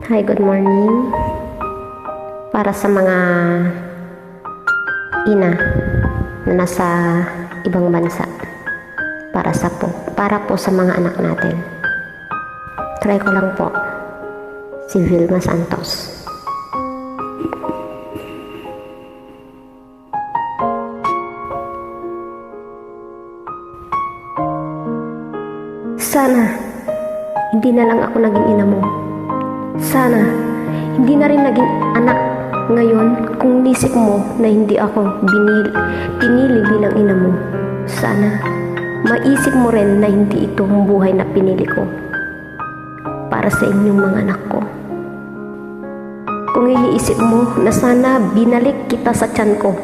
Hi, good morning. Para sa mga ina na nasa ibang bansa, para po sa mga anak natin. Try ko lang po, si Vilma Santos. Sana, hindi na lang ako naging ina mo. Sana, hindi na rin naging anak ngayon kung nisip mo na hindi ako pinili bilang ina mo. Sana, maisip mo rin na hindi ito ang buhay na pinili ko para sa inyong mga anak ko. Kung iniisip mo na sana binalik kita sa tiyan ko,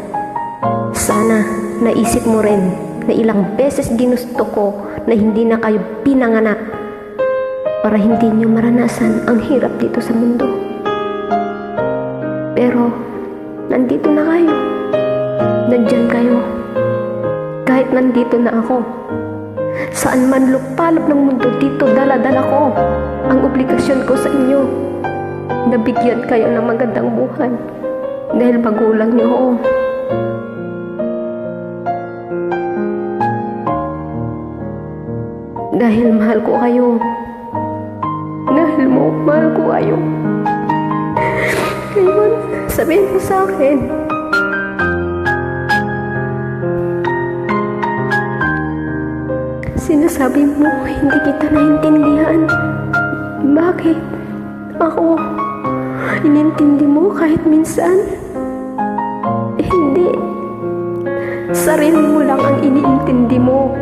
sana naisip mo rin na ilang beses ginusto ko na hindi na kayo pinanganak para hindi nyo maranasan ang hirap dito sa mundo. Pero, nandito na kayo. Nandyan kayo. Kahit nandito na ako. Saan man lupalop ng mundo, dito dala-dala ko ang obligasyon ko sa inyo. Nabigyan kayo ng magandang buhay dahil magulang nyo ako. Dahil mahal ko kayo. Dahil mahal ko kayo. Ngayon, sabihin mo sa akin. Sinasabi mo, hindi kita naintindihan. Bakit? Ako, inintindi mo kahit minsan? Hindi. Sarili mo lang ang iniintindi mo.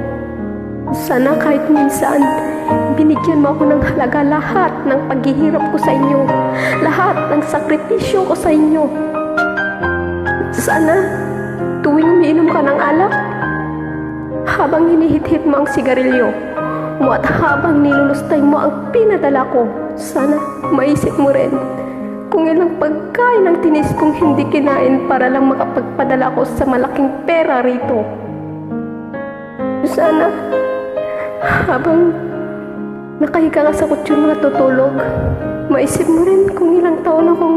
Sana kahit minsan, binigyan mo ako ng halaga lahat ng paghihirap ko sa inyo. Lahat ng sakripisyo ko sa inyo. Sana, tuwing umiinom ka ng alak, habang hinihit-hit mo ang sigarilyo mo at habang nilulustay mo ang pinadala ko, sana maisip mo rin kung ilang pagkain ang tinis kong hindi kinain para lang makapagpadala ko sa malaking pera rito. Sana, habang nakahiga ka sa kutsyon matutulog, maisip mo rin kung ilang taon akong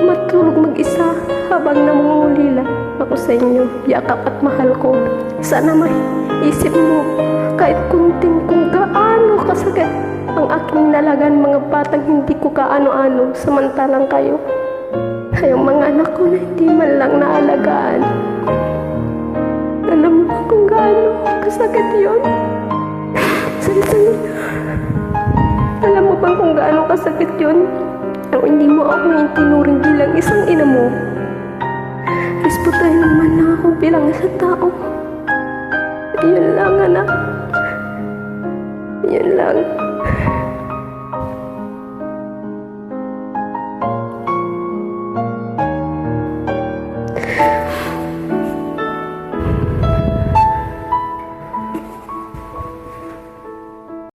matulog mag-isa habang namumulila ako sa inyo, yakap at mahal ko. Sana maisip mo kahit kunting kung gaano kasakit ang aking nalagan mga batang hindi ko kaano-ano, samantalang kayo ay ang mga anak ko na hindi man lang naalagaan. Alam mo kung gaano kasakit yun? Salit-salit. Alam mo bang kung gaano kasakit yun? Ang hindi mo ako itinuring bilang isang ina mo. Respetuhin naman lang ako bilang isang tao. Yun lang, anak. Yun lang.